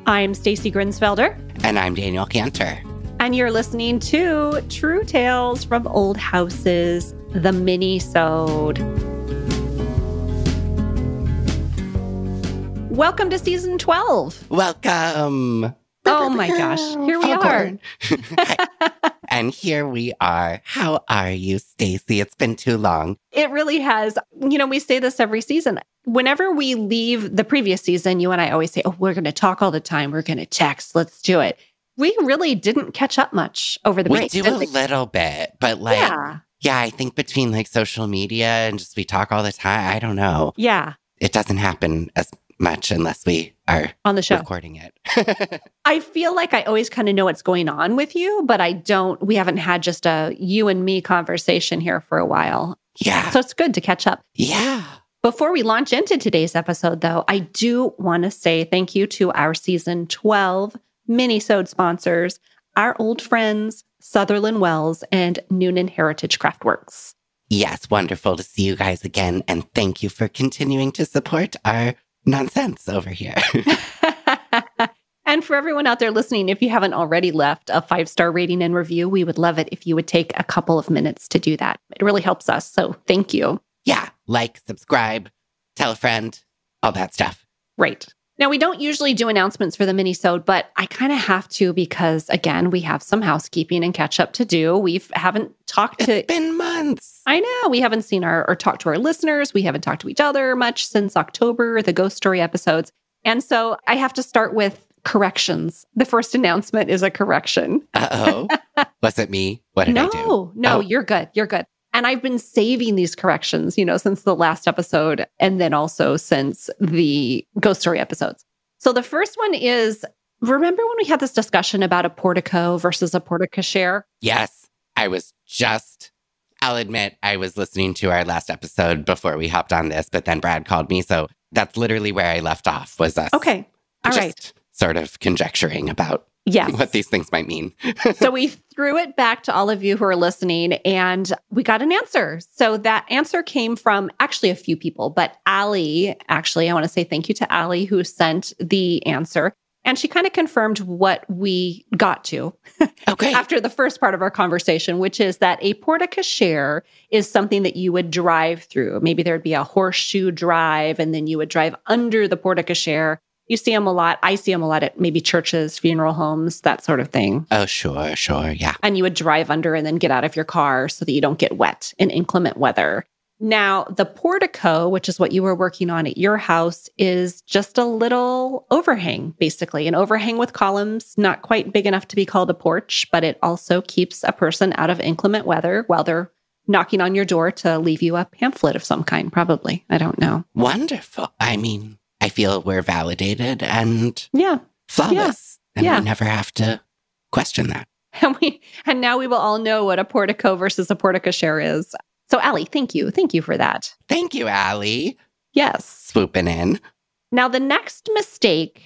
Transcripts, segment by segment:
I'm Stacy Grinsfelder. And I'm Daniel Kanter. And you're listening to True Tales from Old Houses, the mini-sode. Welcome to season 12. Welcome. Oh my gosh, here we are. And here we are. How are you, Stacy? It's been too long. It really has. You know, we say this every season. Whenever we leave the previous season, you and I always say, oh, we're going to talk all the time. We're going to text. Let's do it. We really didn't catch up much over the break. We do a little bit, but yeah, I think between like social media and just we talk all the time, I don't know. Yeah. It doesn't happen as much unless we are on the show recording it. I feel like I always kind of know what's going on with you, but we haven't had just a you and me conversation here for a while. Yeah. So it's good to catch up. Yeah. Before we launch into today's episode, though, I do want to say thank you to our season 12 mini-sode sponsors, our old friends, Sutherland Wells and Noonan Heritage Craftworks. Yes, wonderful to see you guys again. And thank you for continuing to support our nonsense over here. And for everyone out there listening, if you haven't already left a 5-star rating and review, we would love it if you would take a couple of minutes to do that. It really helps us. So thank you. Yeah. Like, subscribe, tell a friend, all that stuff. Right. Now, we don't usually do announcements for the mini-sode, but I kind of have to because, again, we have some housekeeping and catch up to do. We haven't talked to... It's been months. I know. We haven't seen or talked to our listeners. We haven't talked to each other much since October, the ghost story episodes. And so I have to start with corrections. The first announcement is a correction. Uh-oh. Was it me? What did I do? No, you're good. You're good. And I've been saving these corrections, since the last episode and then also since the ghost story episodes. So the first one is, remember when we had this discussion about a portico versus a porte-cochere? Yes. I'll admit I was listening to our last episode before we hopped on this, but then Brad called me. So that's literally where I left off, was us. Okay. All right. Sort of conjecturing about what these things might mean. So we threw it back to all of you who are listening and we got an answer. So that answer came from actually a few people, but Allie, I want to say thank you to Allie who sent the answer. And she kind of confirmed what we got to after the first part of our conversation, which is that a porte-cochere is something that you would drive through. Maybe there'd be a horseshoe drive and then you would drive under the porte-cochere. You see them a lot. I see them a lot at maybe churches, funeral homes, that sort of thing. Oh, sure, yeah. And you would drive under and then get out of your car so that you don't get wet in inclement weather. Now, the portico, which is what you were working on at your house, is just a little overhang, basically. An overhang with columns, not quite big enough to be called a porch, but it also keeps a person out of inclement weather while they're knocking on your door to leave you a pamphlet of some kind, probably. I don't know. Wonderful. I feel we're validated and flawless. And we never have to question that. And now we will all know what a portico versus a porte-cochere is. So, Allie, thank you. Thank you for that. Thank you, Allie. Yes. Swooping in. Now, the next mistake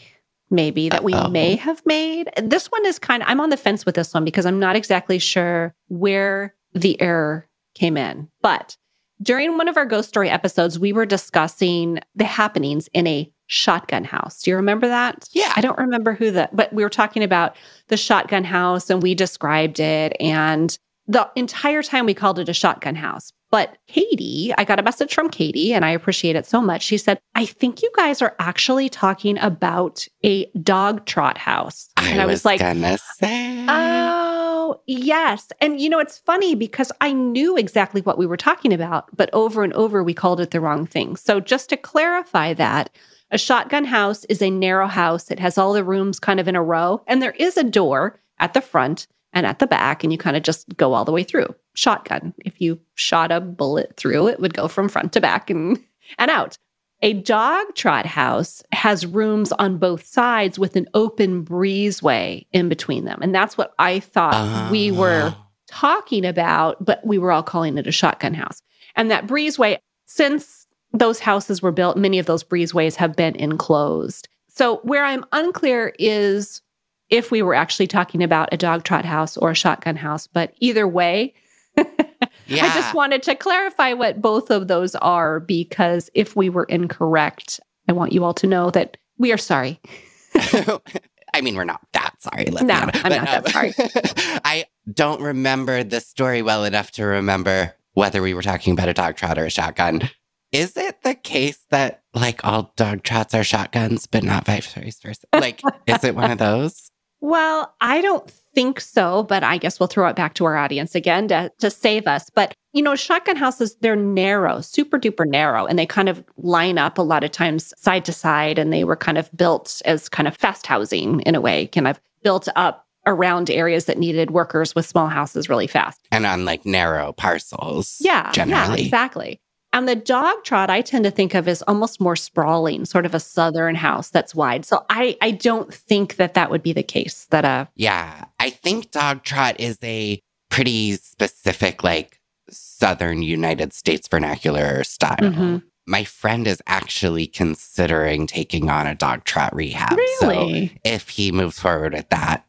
maybe that we may have made, this one is I'm on the fence with this one because I'm not exactly sure where the error came in. But during one of our ghost story episodes, we were discussing the happenings in a shotgun house. Do you remember that? Yeah. I don't remember but we were talking about the shotgun house and we described it. And the entire time we called it a shotgun house. But Katie, I got a message from Katie and I appreciate it so much. She said, I think you guys are actually talking about a dog trot house. And I was like, gonna say. Oh, yes. And it's funny because I knew exactly what we were talking about, but over and over we called it the wrong thing. So just to clarify that, a shotgun house is a narrow house. It has all the rooms kind of in a row. And there is a door at the front and at the back, and you kind of just go all the way through. Shotgun. If you shot a bullet through, it would go from front to back and out. A dog trot house has rooms on both sides with an open breezeway in between them. And that's what I thought we were talking about, but we were all calling it a shotgun house. And that breezeway, since those houses were built, many of those breezeways have been enclosed. So where I'm unclear is if we were actually talking about a dog trot house or a shotgun house, but either way, I just wanted to clarify what both of those are, because if we were incorrect, I want you all to know that we are sorry. I mean, we're not that sorry. Let's No, be honest. I'm not that sorry. I don't remember the story well enough to remember whether we were talking about a dog trot or a shotgun. Is it the case that like all dog trots are shotguns, but not vice versa? Like, is it one of those? Well, I don't think so, but I guess we'll throw it back to our audience again to save us. But, shotgun houses, they're narrow, super duper narrow, and they kind of line up a lot of times side to side. And they were kind of built as kind of fast housing in a way, kind of built up around areas that needed workers with small houses really fast. And on like narrow parcels. Yeah, generally. Yeah, exactly. And the dog trot, I tend to think of as almost more sprawling, sort of a southern house that's wide. So I don't think that would be the case. Yeah, I think dog trot is a pretty specific, like, southern United States vernacular style. Mm-hmm. My friend is actually considering taking on a dog trot rehab. Really? So if he moves forward with that,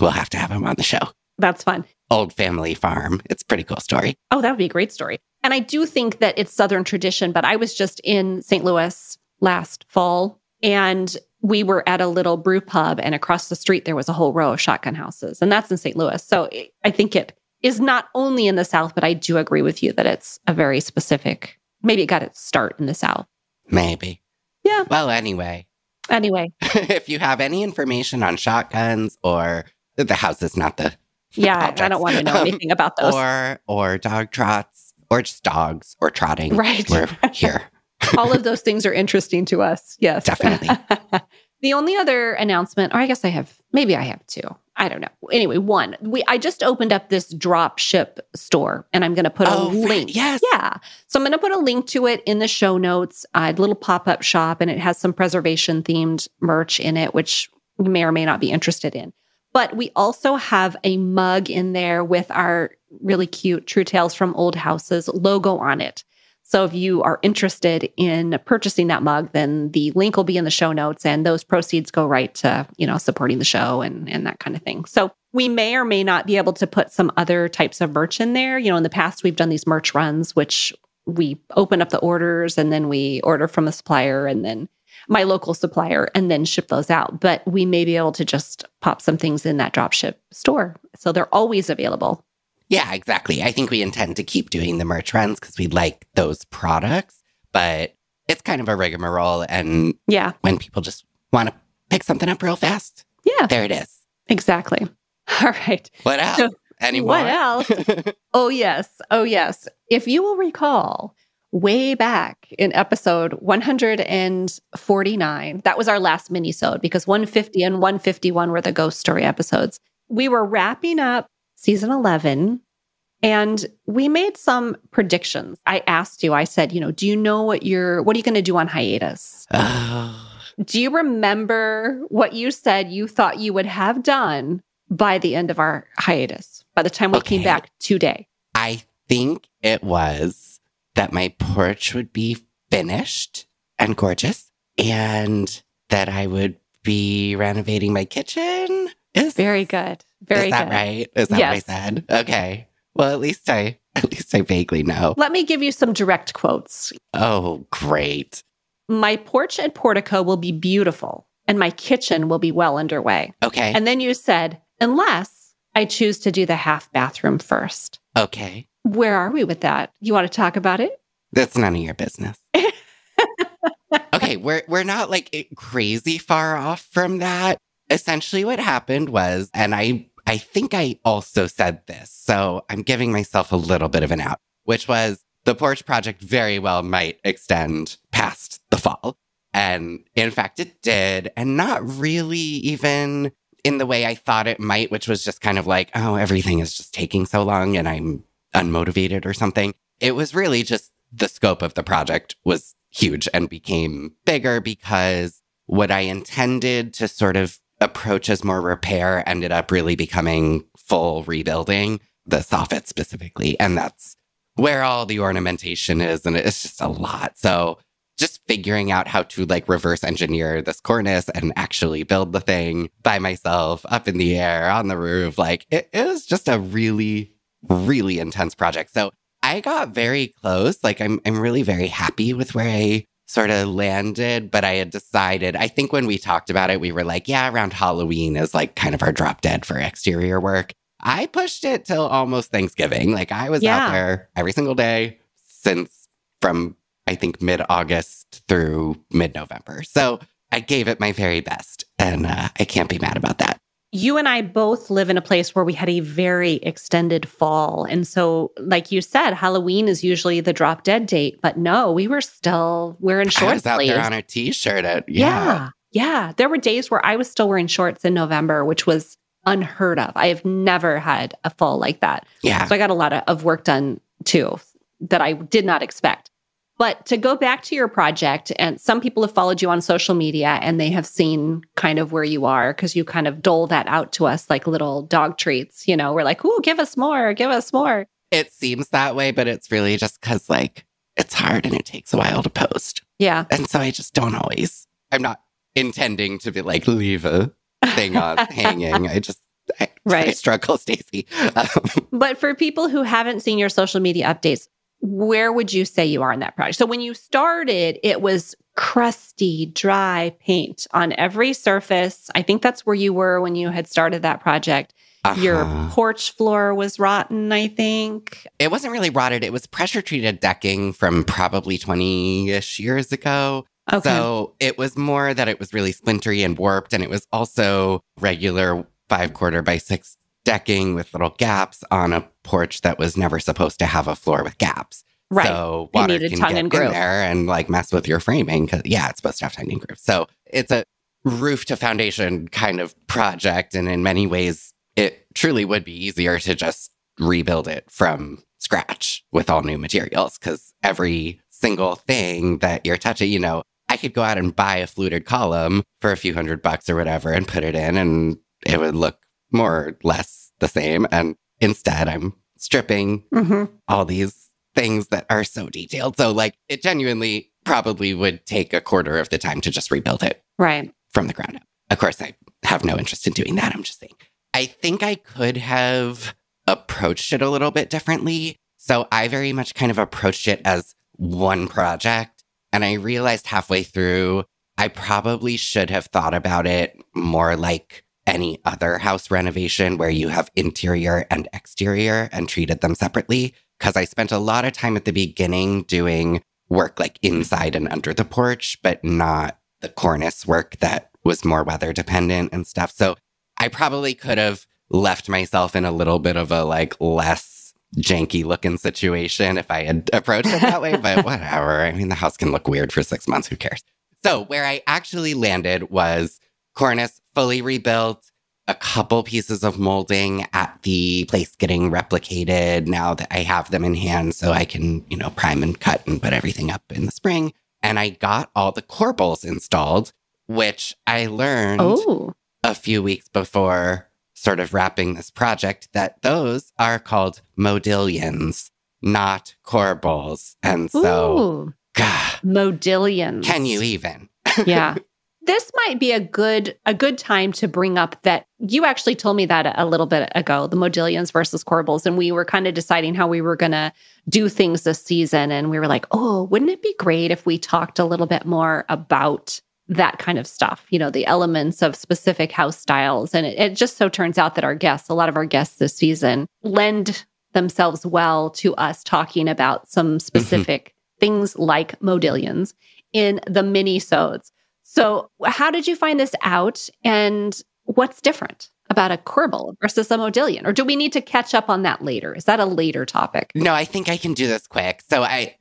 we'll have to have him on the show. That's fun. Old family farm. It's a pretty cool story. Oh, that would be a great story. And I do think that it's Southern tradition, but I was just in St. Louis last fall, and we were at a little brew pub, and across the street, there was a whole row of shotgun houses, and that's in St. Louis. So I think it is not only in the South, but I do agree with you that it's a very specific, maybe it got its start in the South. Maybe. Yeah. Well, anyway, if you have any information on shotguns or the house is not the objects. I don't want to know anything about those. Or dog trots, or just dogs, or trotting. Right. We're here. All of those things are interesting to us. Yes. Definitely. The only other announcement, or I guess I have two. I don't know. Anyway, one, I just opened up this drop ship store, and I'm going to put a link. Yes. Yeah. So I'm going to put a link to it in the show notes, a little pop-up shop, and it has some preservation themed merch in it, which you may or may not be interested in. But we also have a mug in there with our really cute True Tales from Old Houses logo on it. So if you are interested in purchasing that mug, then the link will be in the show notes, and those proceeds go right to, supporting the show and that kind of thing. So we may or may not be able to put some other types of merch in there. In the past, we've done these merch runs, which we open up the orders and then we order from a supplier and then my local supplier and then ship those out. But we may be able to just pop some things in that dropship store. So they're always available. Yeah, exactly. I think we intend to keep doing the merch runs because we like those products, but it's kind of a rigmarole. And when people just want to pick something up real fast, there it is. Exactly. All right. What else? So, Anymore? What else? Oh, yes. If you will recall, way back in episode 149, that was our last mini-sode because 150 and 151 were the ghost story episodes. We were wrapping up season 11, and we made some predictions. I asked you, I said, do you know what are you going to do on hiatus? Do you remember what you said you thought you would have done by the end of our hiatus, by the time we came back today? I think it was that my porch would be finished and gorgeous, and that I would be renovating my kitchen. Very good. Very good. Is that right? Is that what I said? Okay. Well, at least I vaguely know. Let me give you some direct quotes. Oh, great. My porch and portico will be beautiful, and my kitchen will be well underway. Okay. And then you said, unless I choose to do the half bathroom first. Okay. Where are we with that? You want to talk about it? That's none of your business. Okay, we're not like crazy far off from that. Essentially what happened was, and I think I also said this, so I'm giving myself a little bit of an out, which was the porch project very well might extend past the fall. And in fact, it did. And not really even in the way I thought it might, which was just kind of like, oh, everything is just taking so long and I'm unmotivated or something. It was really just the scope of the project was huge and became bigger because what I intended to sort of approach as more repair ended up really becoming full rebuilding, the soffit specifically. And that's where all the ornamentation is. And it's just a lot. So just figuring out how to like reverse engineer this cornice and actually build the thing by myself up in the air on the roof, like it was just a really, really intense project. So I got very close. Like I'm really very happy with where I sort of landed, but I had decided, I think when we talked about it, we were like, yeah, around Halloween is like kind of our drop dead for exterior work. I pushed it till almost Thanksgiving. Like I was out there every single day since from, I think, mid-August through mid-November. So I gave it my very best, and I can't be mad about that. You and I both live in a place where we had a very extended fall. And so, like you said, Halloween is usually the drop dead date. But no, we're in short sleeves. I was out there on a t-shirt. Yeah. There were days where I was still wearing shorts in November, which was unheard of. I have never had a fall like that. Yeah. So I got a lot of work done too that I did not expect. But to go back to your project, and some people have followed you on social media and they have seen kind of where you are because you kind of dole that out to us like little dog treats. You know, we're like, ooh, give us more. It seems that way, but it's really just because like it's hard and it takes a while to post. Yeah. And so I just don't always, I'm not intending to be like, leave a thing on hanging. I struggle, Stacy. But for people who haven't seen your social media updates, where would you say you are in that project? So when you started, it was crusty, dry paint on every surface. I think that's where you were when you had started that project. Your porch floor was rotten, I think. It wasn't really rotted. It was pressure-treated decking from probably 20-ish years ago. Okay. So it was more that it was really splintery and warped. And it was also regular 5/4 by 6 decking with little gaps on a porch that was never supposed to have a floor with gaps. Right. So water can get in there and like mess with your framing because, it's supposed to have tongue and groove. So it's a roof to foundation kind of project. And in many ways, it truly would be easier to just rebuild it from scratch with all new materials because every single thing that you're touching, I could go out and buy a fluted column for a few $100 or whatever and put it in and it would look more or less the same. And instead, I'm stripping all these things that are so detailed. So like it genuinely probably would take 1/4 of the time to just rebuild it from the ground up. Of course, I have no interest in doing that. I'm just saying. I think I could have approached it a little bit differently. So I very much kind of approached it as one project. And I realized halfway through, I probably should have thought about it more like any other house renovation where you have interior and exterior and treated them separately. Because I spent a lot of time at the beginning doing work like inside and under the porch, but not the cornice work that was more weather dependent and stuff. So I probably could have left myself in a little bit of a like less janky looking situation if I had approached it that way, but whatever. I mean, the house can look weird for 6 months. Who cares? So where I actually landed was cornice fully rebuilt, a couple pieces of molding at the place getting replicated now that I have them in hand so I can, prime and cut and put everything up in the spring. And I got all the corbels installed, which I learned a few weeks before sort of wrapping this project that those are called Modillions, not corbels. And so, Modillions. Can you even? Yeah. This might be a good time to bring up that you actually told me that a little bit ago, the Modillions versus corbels. And we were kind of deciding how we were going to do things this season. And we were like, wouldn't it be great if we talked a little bit more about that kind of stuff, the elements of specific house styles. And it just so turns out that a lot of our guests this season lend themselves well to us talking about some specific things like Modillions in the mini-sodes. So how did you find this out and what's different about a corbel versus a Modillion? Or do we need to catch up on that later? Is that a later topic? No, I think I can do this quick. So I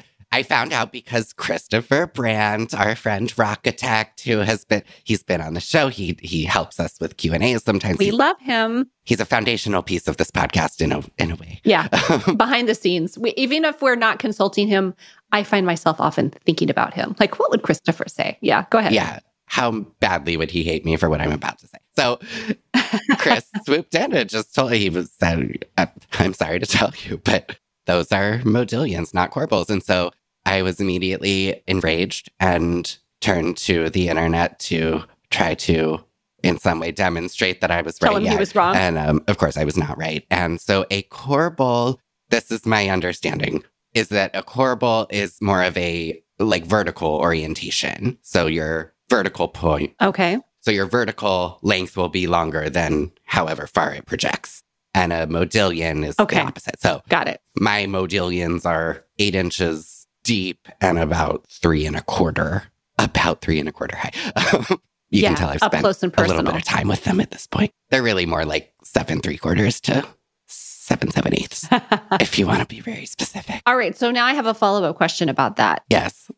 found out because Christopher Brandt, our friend Rocketect, he's been on the show. He helps us with Q&As sometimes. We love him. He's a foundational piece of this podcast in a way. Yeah, behind the scenes. Even if we're not consulting him, I find myself often thinking about him. Like, what would Christopher say? Yeah, go ahead. Yeah, how badly would he hate me for what I'm about to say? So Chris swooped in and just said, I'm sorry to tell you, but those are Modillions, not corbels. And so I was immediately enraged and turned to the internet to try to, in some way, demonstrate that I was right. Tell him he was wrong. And of course, I was not right. And so a corbel, this is my understanding, is that a corbel is more of a like vertical orientation. So your vertical point. Okay. So your vertical length will be longer than however far it projects. And a modillion is the opposite. So got it. My modillions are 8 inches deep and about 3.25 high. You can tell I've spent close and a little bit of time with them at this point. They're really more like 7.75 to 7.8 if you want to be very specific. All right. So now I have a follow-up question about that. Yes.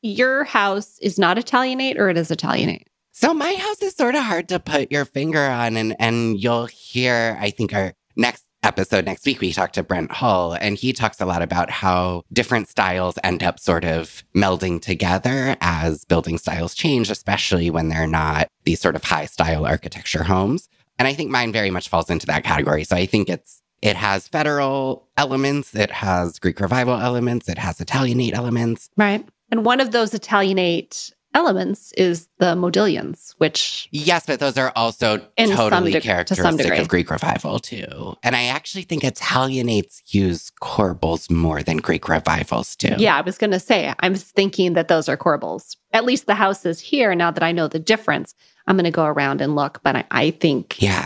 Your house is not Italianate or it is Italianate? So my house is sort of hard to put your finger on. And you'll hear, I think, our next episode next week, we talked to Brent Hull, and he talks a lot about how different styles end up sort of melding together as building styles change, especially when they're not these sort of high style architecture homes. And I think mine very much falls into that category. So I think it has federal elements, it has Greek Revival elements, it has Italianate elements. Right. And one of those Italianate elements is the Modillions, which... Yes, but those are also totally characteristic of Greek Revival, too. And I actually think Italianates use corbels more than Greek Revivals do. Yeah, I was going to say, I'm thinking that those are corbels. At least the houses here, now that I know the difference, I'm going to go around and look. But I think... Yeah.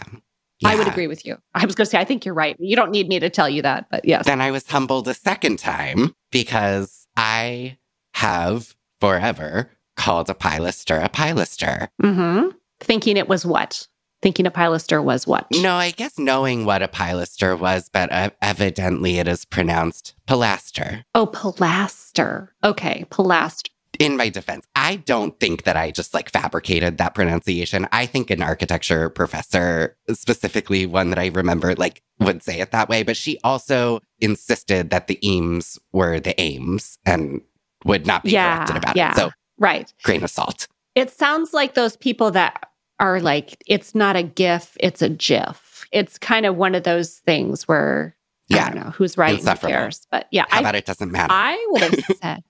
I would agree with you. I was going to say, I think you're right. You don't need me to tell you that, but yes. Then I was humbled a second time because I have forever called a pilaster a pilaster. Mm-hmm. Thinking it was what? Thinking a pilaster was what? No, I guess knowing what a pilaster was, but evidently it is pronounced pilaster. Oh, pilaster. Okay, pilaster. In my defense, I don't think that I just like fabricated that pronunciation. I think an architecture professor, specifically one that I remember, like would say it that way. But she also insisted that the eames were the aims and would not be corrected about it. So right. Grain of salt. It sounds like those people that are like, it's not a GIF, it's a GIF. It's kind of one of those things where, I don't know, who's right and who cares. But yeah. How about it doesn't matter? I would have said,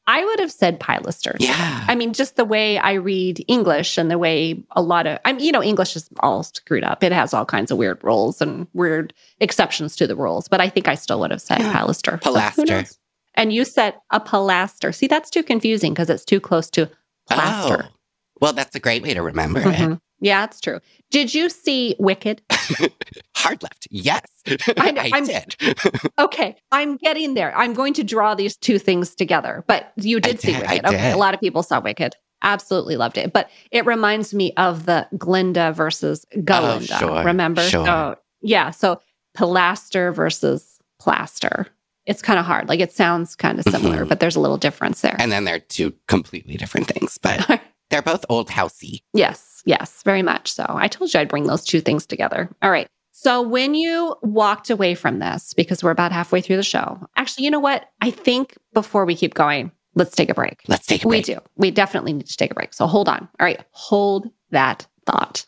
I would have said pilaster. Yeah. I mean, just the way I read English and the way a lot of, English is all screwed up. It has all kinds of weird rules and weird exceptions to the rules. But I think I still would have said pilaster. Pilaster. So and you said a pilaster. See, that's too confusing because it's too close to plaster. Oh. Well, that's a great way to remember it. Yeah, it's true. Did you see Wicked? Hard left. Yes. I did. Okay. I'm getting there. I'm going to draw these two things together. But you did see Wicked. Okay. A lot of people saw Wicked. Absolutely loved it. But it reminds me of the Glinda versus Galinda. Oh, sure. Remember? Sure. So pilaster versus plaster. It's kind of hard. Like it sounds kind of similar, but there's a little difference there. And then they're two completely different things, but they're both old housey. Yes, very much so. I told you I'd bring those two things together. All right. So when you walked away from this, because we're about halfway through the show, actually, you know what? I think before we keep going, let's take a break. Let's take a break. We do. We definitely need to take a break. So hold on. All right. Hold that thought.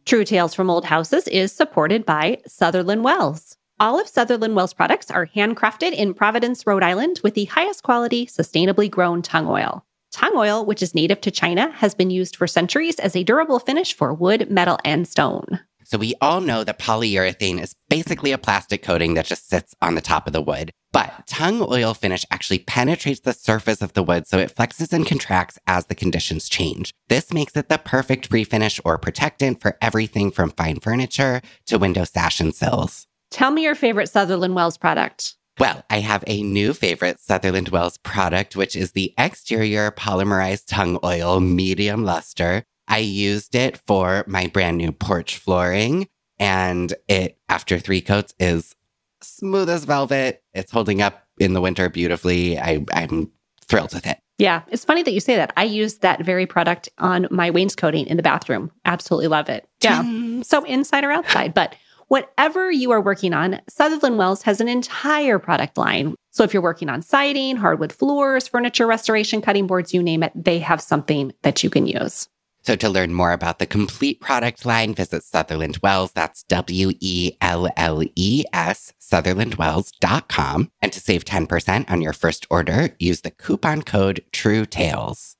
True Tales from Old Houses is supported by Sutherland Wells. All of Sutherland Wells products are handcrafted in Providence, Rhode Island with the highest quality, sustainably grown tung oil. Tung oil, which is native to China, has been used for centuries as a durable finish for wood, metal, and stone. So we all know that polyurethane is basically a plastic coating that just sits on the top of the wood. But tung oil finish actually penetrates the surface of the wood, so it flexes and contracts as the conditions change. This makes it the perfect refinish or protectant for everything from fine furniture to window sash and sills. Tell me your favorite Sutherland Wells product. Well, I have a new favorite Sutherland Wells product, which is the exterior polymerized tung oil medium luster. I used it for my brand new porch flooring, and it, after 3 coats, is smooth as velvet. It's holding up in the winter beautifully. I'm thrilled with it. Yeah, it's funny that you say that. I used that very product on my wainscoting in the bathroom. Absolutely love it. Yeah, so inside or outside, but whatever you are working on, Sutherland Wells has an entire product line. So if you're working on siding, hardwood floors, furniture restoration, cutting boards, you name it, they have something that you can use. So to learn more about the complete product line, visit Sutherland Wells. That's WELLES, SutherlandWells.com. And to save 10% on your first order, use the coupon code TRUETALES.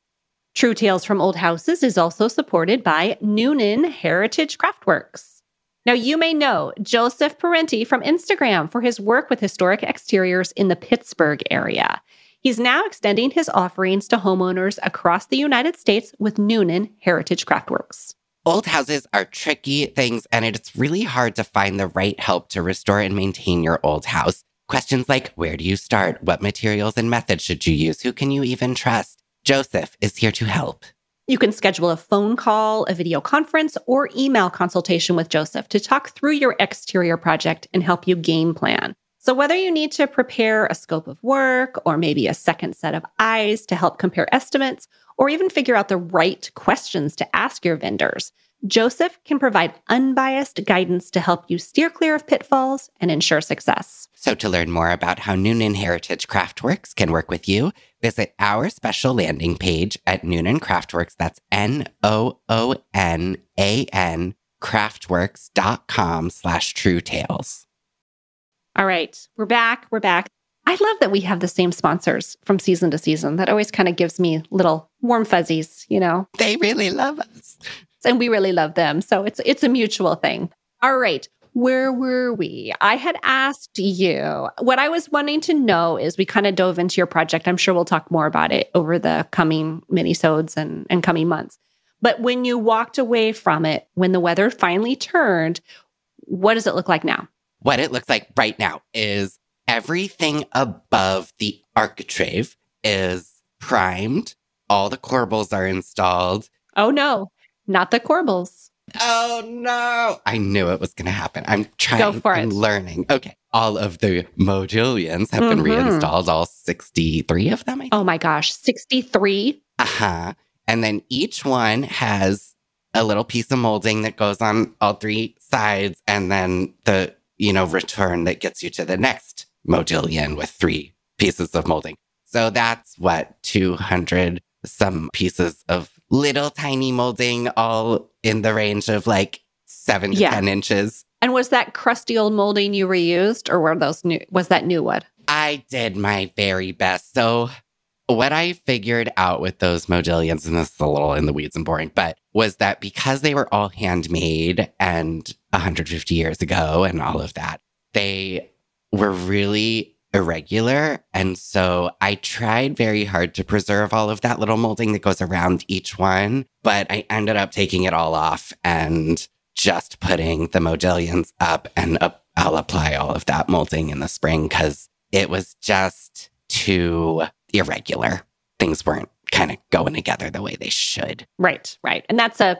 True Tales from Old Houses is also supported by Noonan Heritage Craftworks. Now, you may know Joseph Parenti from Instagram for his work with historic exteriors in the Pittsburgh area. He's now extending his offerings to homeowners across the United States with Noonan Heritage Craftworks. Old houses are tricky things, and it's really hard to find the right help to restore and maintain your old house. Questions like, where do you start? What materials and methods should you use? Who can you even trust? Joseph is here to help. You can schedule a phone call, a video conference, or email consultation with Joseph to talk through your exterior project and help you game plan. So whether you need to prepare a scope of work or maybe a second set of eyes to help compare estimates, or even figure out the right questions to ask your vendors, Joseph can provide unbiased guidance to help you steer clear of pitfalls and ensure success. So to learn more about how Noonan Heritage Craftworks can work with you, visit our special landing page at Noonan Craftworks. That's NOONAN craftworks.com/true tales. All right, we're back. I love that we have the same sponsors from season to season. That always kind of gives me little warm fuzzies, you know? They really love us. And we really love them. So it's a mutual thing. All right. Where were we? I had asked you, what I was wanting to know is we kind of dove into your project. I'm sure we'll talk more about it over the coming minisodes and coming months. But when you walked away from it, when the weather finally turned, what does it look like now? What it looks like right now is everything above the architrave is primed. All the corbels are installed. Oh, no. Not the corbels. Oh, no. I knew it was going to happen. I'm trying. Go for it. I'm learning. Okay. All of the Modillions have been reinstalled, all 63 of them, I think. Oh, my gosh. 63? Uh-huh. And then each one has a little piece of molding that goes on all three sides, and then the, return that gets you to the next Modillion with 3 pieces of molding. So that's 200 some pieces of little tiny molding, all in the range of 7 to 10 inches. And was that crusty old molding you reused, or was that new wood? I did my very best. So what I figured out with those Modillions, and this is a little in the weeds and boring, but was that because they were all handmade and 150 years ago and all of that, they were really irregular. And so I tried very hard to preserve all of that little molding that goes around each one, but I ended up taking it all off and just putting the Modillions up, and I'll apply all of that molding in the spring because it was just too irregular. Things weren't kind of going together the way they should. Right. And that's a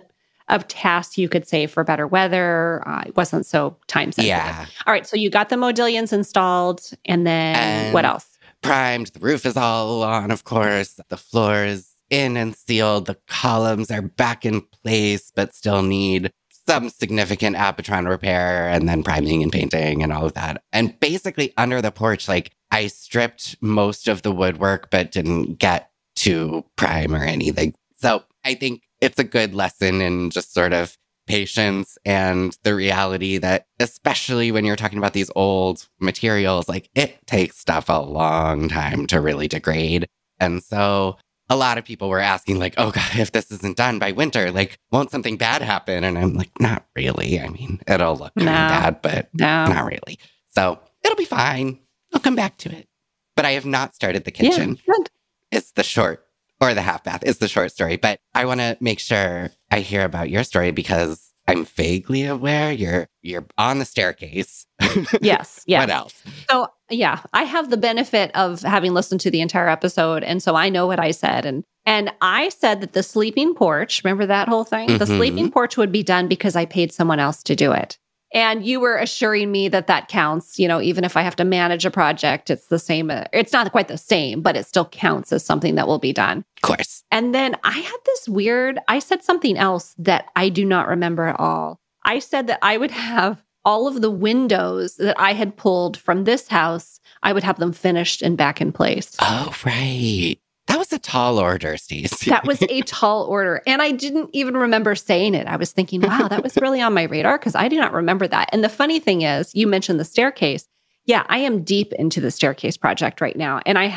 task you could say for better weather. It wasn't so time sensitive. Yeah. All right. So you got the Modillions installed, and then what else? Primed. The roof is all on, of course. The floor is in and sealed. The columns are back in place, but still need some significant apotron repair, and then priming and painting and all of that. And basically under the porch, I stripped most of the woodwork, but didn't get to prime or anything. So I think it's a good lesson in just sort of patience and the reality that, especially when you're talking about these old materials, it takes stuff a long time to really degrade. And so a lot of people were asking, oh God, if this isn't done by winter, won't something bad happen? And I'm not really. I mean, it'll look kind of bad, but not really. So it'll be fine. I'll come back to it. But I have not started the kitchen. Yeah, good. It's the short, or the half bath is the short story. But I want to make sure I hear about your story because I'm vaguely aware you're on the staircase. Yes. What else? So yeah, I have the benefit of having listened to the entire episode. And so I know what I said. And I said that the sleeping porch, remember that whole thing? Mm-hmm. The sleeping porch would be done because I paid someone else to do it. And you were assuring me that counts, even if I have to manage a project, it's the same. It's not quite the same, but it still counts as something that will be done. Of course. And then I had I said something else that I do not remember at all. I said that I would have all of the windows that I had pulled from this house, I would have them finished and back in place. Oh, right. That was a tall order, Stacy. That was a tall order. And I didn't even remember saying it. I was thinking, wow, that was really on my radar because I do not remember that. And the funny thing is, you mentioned the staircase. Yeah, I am deep into the staircase project right now. And I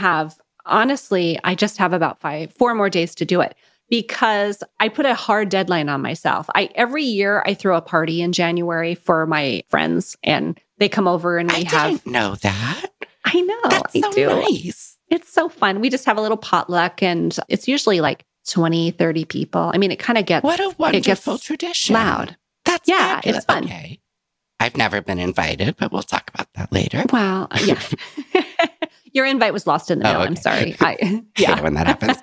just have about 4 more days to do it because I put a hard deadline on myself. Every year I throw a party in January for my friends and they come over and I didn't know that. I know. That's I so do. nice. It's so fun. We just have a little potluck and it's usually like 20, 30 people. I mean, it kind of gets... What a wonderful tradition. Loud. That's fabulous. It's fun. Okay. I've never been invited, but we'll talk about that later. Well, yeah. Your invite was lost in the mail. Okay. I'm sorry. I hate when that happens.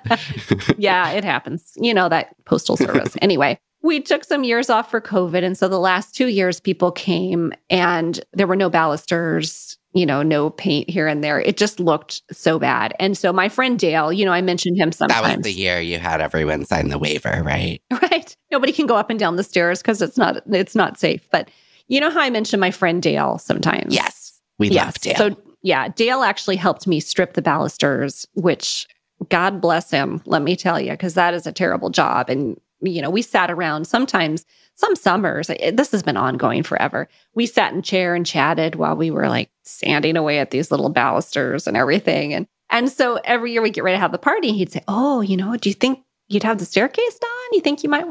Yeah, it happens. You know, that postal service. Anyway, we took some years off for COVID. And so the last 2 years, people came and there were no balusters, no paint here and there. It just looked so bad. And so my friend Dale, I mentioned him sometimes. That was the year you had everyone sign the waiver, right? Right. Nobody can go up and down the stairs because it's not safe. But you know how I mentioned my friend Dale sometimes? Yes. We love Dale. So yeah, Dale actually helped me strip the balusters, which God bless him, let me tell you, because that is a terrible job. And, we sat around sometimes, some summers, this has been ongoing forever. We sat in a chair and chatted while we were like sanding away at these little balusters and everything. And so every year we get ready to have the party, he'd say, oh, do you think you'd have the staircase done? You think you might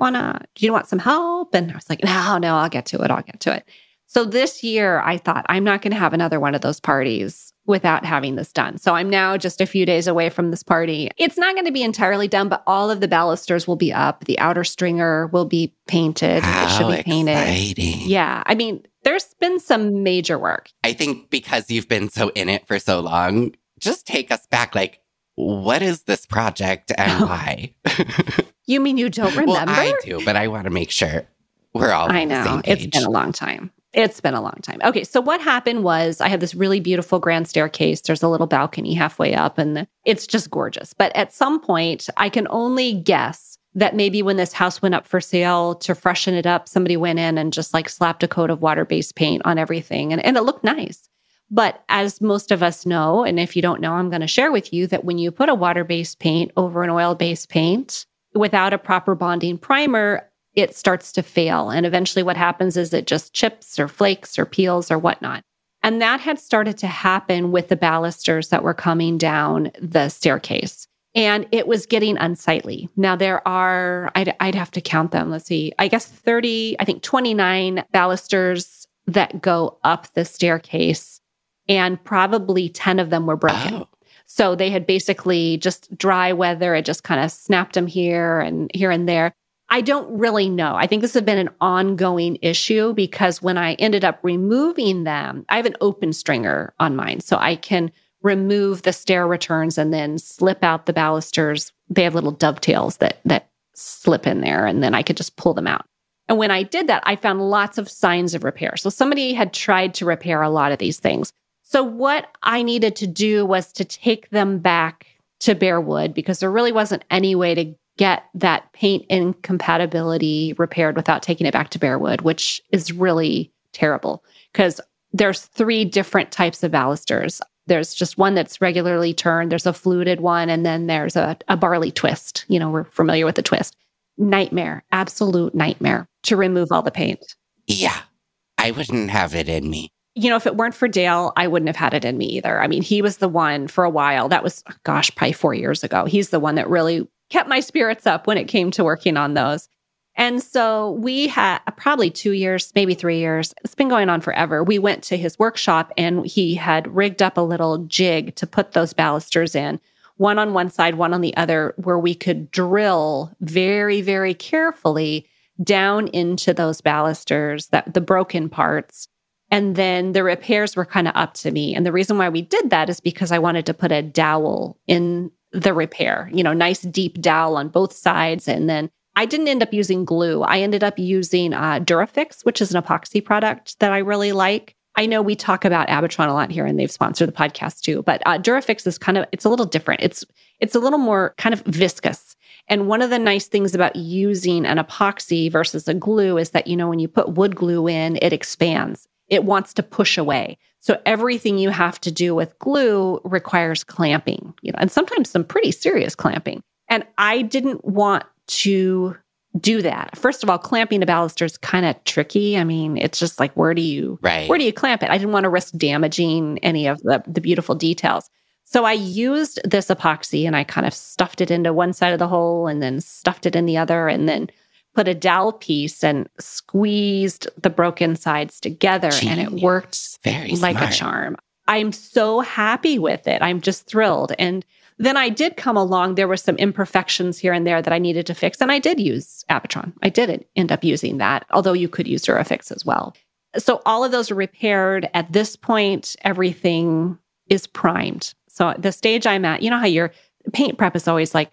do you want some help? And I was like, no, I'll get to it. So this year I thought, I'm not going to have another one of those parties without having this done. So I'm now just a few days away from this party. It's not going to be entirely done, but all of the balusters will be up. The outer stringer will be painted. It should be painted. Exciting. Yeah. I mean, there's been some major work. I think because you've been so in it for so long, just take us back. Like, what is this project and why? You mean you don't remember? Well, I do, but I want to make sure we're all on the same page. It's been a long time. Okay, so what happened was I had this really beautiful grand staircase. There's a little balcony halfway up and it's just gorgeous. But at some point, I can only guess that maybe when this house went up for sale to freshen it up, somebody went in and just like slapped a coat of water-based paint on everything. And it looked nice. But as most of us know, and if you don't know, I'm going to share with you that when you put a water-based paint over an oil-based paint without a proper bonding primer, it starts to fail. And eventually what happens is it just chips or flakes or peels or whatnot. And that had started to happen with the balusters that were coming down the staircase. And it was getting unsightly. Now there are, I'd have to count them. Let's see, I guess 29 balusters that go up the staircase. And probably 10 of them were broken. Oh. So they had basically just dry weather. It just kind of snapped them here and there. I don't really know. I think this has been an ongoing issue because when I ended up removing them, I have an open stringer on mine. So I can remove the stair returns and then slip out the balusters. They have little dovetails that slip in there and then I could just pull them out. And when I did that, I found lots of signs of repair. So somebody had tried to repair a lot of these things. So what I needed to do was to take them back to bare wood because there really wasn't any way to get that paint incompatibility repaired without taking it back to bare wood, which is really terrible because there's 3 different types of balusters. There's just one that's regularly turned, there's a fluted one, and then there's a barley twist. We're familiar with the twist. Nightmare, absolute nightmare to remove all the paint. Yeah, I wouldn't have it in me. If it weren't for Dale, I wouldn't have had it in me either. I mean, he was the one for a while. That was, probably 4 years ago. He's the one that really kept my spirits up when it came to working on those. And so we had probably 2 years, maybe 3 years. It's been going on forever. We went to his workshop and he had rigged up a little jig to put those balusters in, one on one side, one on the other, where we could drill very, very carefully down into those balusters, the broken parts. And then the repairs were kind of up to me. And the reason why we did that is because I wanted to put a dowel in the repair, nice deep dowel on both sides. And then I didn't end up using glue. I ended up using Durafix, which is an epoxy product that I really like. I know we talk about Abitron a lot here and they've sponsored the podcast too, but Durafix is it's a little different. It's a little more kind of viscous. And one of the nice things about using an epoxy versus a glue is that, when you put wood glue in, it expands. It wants to push away. So everything you have to do with glue requires clamping, and sometimes some pretty serious clamping. And I didn't want to do that. First of all, clamping a baluster is kind of tricky. I mean, it's just like, where do you clamp it? I didn't want to risk damaging any of the beautiful details. So I used this epoxy and I kind of stuffed it into one side of the hole and then stuffed it in the other and then put a dowel piece and squeezed the broken sides together. Genius. And it worked Very like smart. a charm. I'm so happy with it. I'm just thrilled. And then I did come along. There were some imperfections here and there that I needed to fix. And I did use Abitron. I did end up using that, although you could use Durafix as well. So all of those are repaired. At this point, everything is primed. So the stage I'm at, you know how your paint prep is always like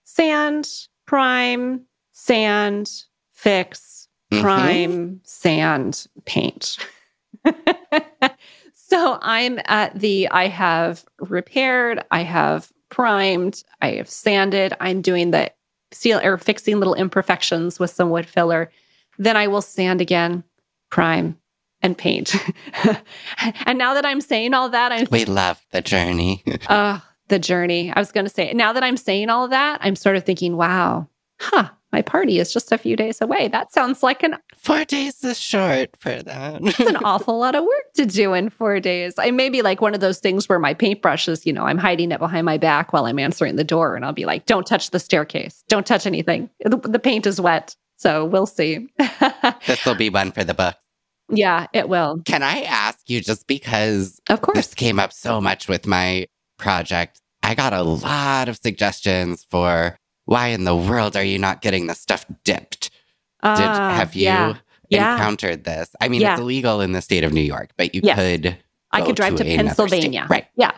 sand, prime, sand, fix, prime, sand, paint. So I'm at I have repaired, I have primed, I have sanded, I'm doing the seal or fixing little imperfections with some wood filler. Then I will sand again, prime, and paint. And now that I'm saying all that, we love the journey. The journey. I was going to say, now that I'm saying all of that, I'm sort of thinking, wow, my party is just a few days away. That sounds like 4 days is short for that. It's an awful lot of work to do in 4 days. I may be like one of those things where my paintbrush is, I'm hiding it behind my back while I'm answering the door. And I'll be like, don't touch the staircase. Don't touch anything. The paint is wet. So we'll see. This will be one for the book. Yeah, it will. Can I ask you, just because of course this came up so much with my project, I got a lot of suggestions for why in the world are you not getting the stuff dipped? Have you encountered this? I mean, it's illegal in the state of New York, but you could. I could drive to Pennsylvania. Right. Yeah.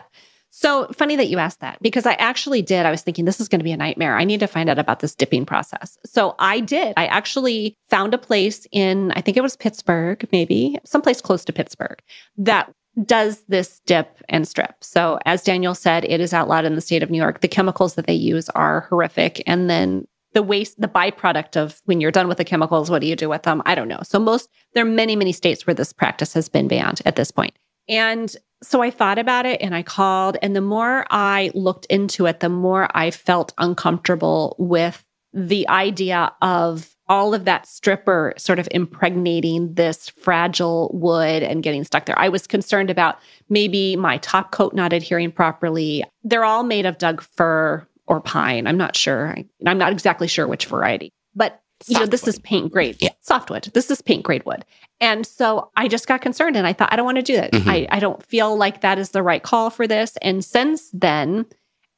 So funny that you asked that, because I actually did. I was thinking this is going to be a nightmare. I need to find out about this dipping process. So I did. I actually found a place in, I think it was Pittsburgh, maybe someplace close to Pittsburgh, that does this dip and strip. So as Daniel said, it is outlawed in the state of New York. The chemicals that they use are horrific. And then the waste, the byproduct of when you're done with the chemicals, what do you do with them? I don't know. So there are many, many states where this practice has been banned at this point. And so I thought about it and I called, and the more I looked into it, the more I felt uncomfortable with the idea of all of that stripper sort of impregnating this fragile wood and getting stuck there. I was concerned about maybe my top coat not adhering properly. They're all made of Doug fir or pine. I'm not sure. I'm not exactly sure which variety, but this is paint grade softwood. This is paint grade wood. And so I just got concerned and I thought, I don't want to do that. I don't feel like that is the right call for this. And since then,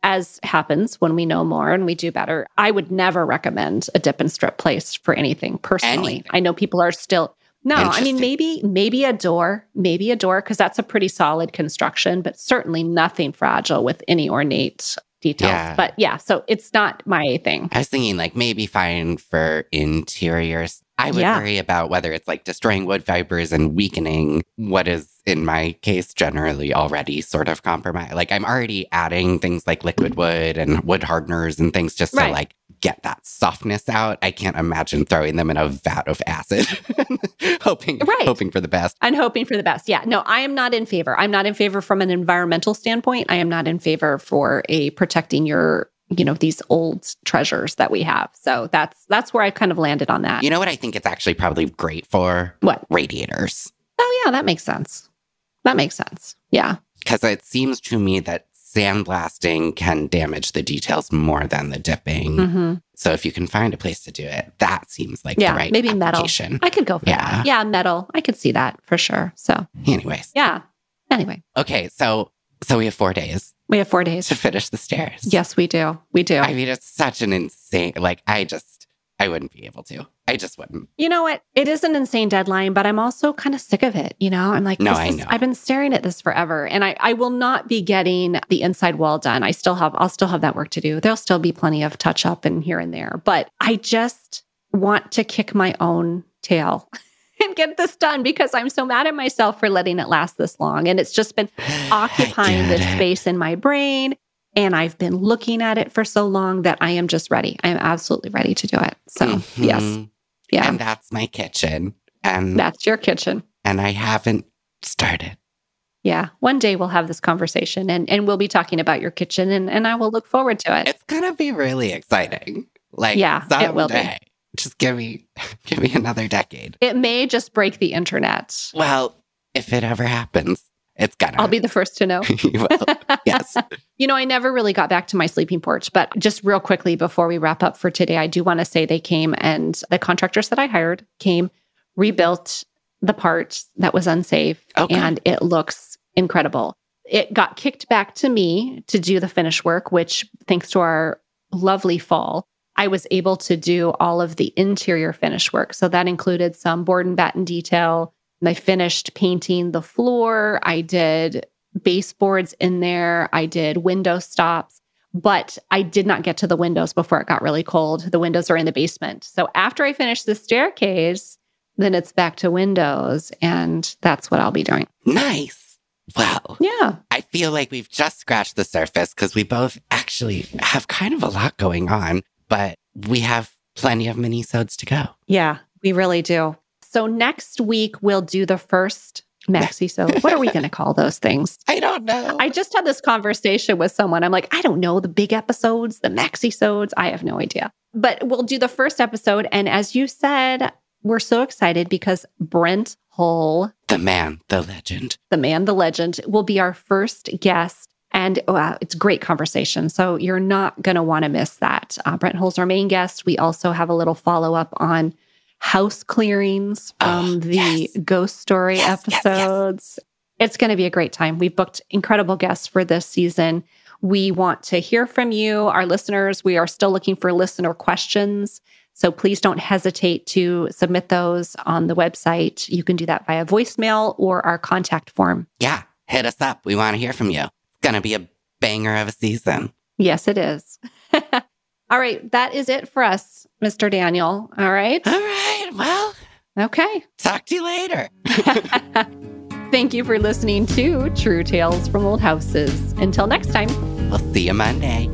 as happens when we know more and we do better, I would never recommend a dip and strip place for anything personally. I know people are still, I mean, maybe a door, because that's a pretty solid construction, but certainly nothing fragile with any ornate details. Yeah. But so it's not my thing. I was thinking like maybe fine for interiors. I would worry about whether it's like destroying wood fibers and weakening what is, in my case, generally already sort of compromised. Like I'm already adding things like liquid wood and wood hardeners and things just to like get that softness out. I can't imagine throwing them in a vat of acid, hoping for the best. And hoping for the best. Yeah. No, I am not in favor. I'm not in favor from an environmental standpoint. I am not in favor for protecting your these old treasures that we have. So that's where I kind of landed on that. You know what I think it's actually probably great for? What? Radiators. Oh yeah, that makes sense. Yeah. Because it seems to me that sandblasting can damage the details more than the dipping. So if you can find a place to do it, that seems like the right maybe application. Metal. I could go for that. Yeah, metal. I could see that for sure. So anyways. Yeah. Anyway. Okay, so we have 4 days. We have 4 days to finish the stairs. Yes, we do. I mean, it's such an insane, I wouldn't be able to. I just wouldn't. You know what? It is an insane deadline, but I'm also kind of sick of it. I'm like, I know. I've been staring at this forever, and I will not be getting the inside wall done. I'll still have that work to do. There'll still be plenty of touch up and here and there, but I just want to kick my own tail and get this done because I'm so mad at myself for letting it last this long. And it's just been occupying this space in my brain. And I've been looking at it for so long that I am just ready. I am absolutely ready to do it. So yes. Yeah. And that's my kitchen. And that's your kitchen. And I haven't started. Yeah. One day we'll have this conversation and we'll be talking about your kitchen and I will look forward to it. It's going to be really exciting. Someday. It will be. Just give me another decade. It may just break the internet. Well, if it ever happens. It's gonna. I'll be the first to know. You will. Yes. I never really got back to my sleeping porch, but just real quickly before we wrap up for today, I do want to say they came and the contractors that I hired came, rebuilt the part that was unsafe, and it looks incredible. It got kicked back to me to do the finish work, which thanks to our lovely fall, I was able to do all of the interior finish work. So that included some board and batten detail. And I finished painting the floor. I did baseboards in there. I did window stops, but I did not get to the windows before it got really cold. The windows are in the basement. So after I finish the staircase, then it's back to windows, and that's what I'll be doing. Nice. Wow. Yeah. I feel like we've just scratched the surface because we both actually have kind of a lot going on, but we have plenty of mini-sodes to go. Yeah, we really do. So next week, we'll do the first maxi-sode. What are we going to call those things? I don't know. I just had this conversation with someone. I'm like, I don't know, the big episodes, the maxi-sodes. I have no idea. But we'll do the first episode. And as you said, we're so excited because Brent Hull, the man, the legend, will be our first guest. And it's a great conversation. So you're not going to want to miss that. Brent Hull's our main guest. We also have a little follow-up on house clearings from the ghost story episodes. Yes. It's going to be a great time. We've booked incredible guests for this season. We want to hear from you, our listeners. We are still looking for listener questions. So please don't hesitate to submit those on the website. You can do that via voicemail or our contact form. Yeah, hit us up. We want to hear from you. It's going to be a banger of a season. Yes, it is. All right, that is it for us, Mr. Daniel. All right? All right, well. Okay. Talk to you later. Thank you for listening to True Tales from Old Houses. Until next time. We'll see you Monday.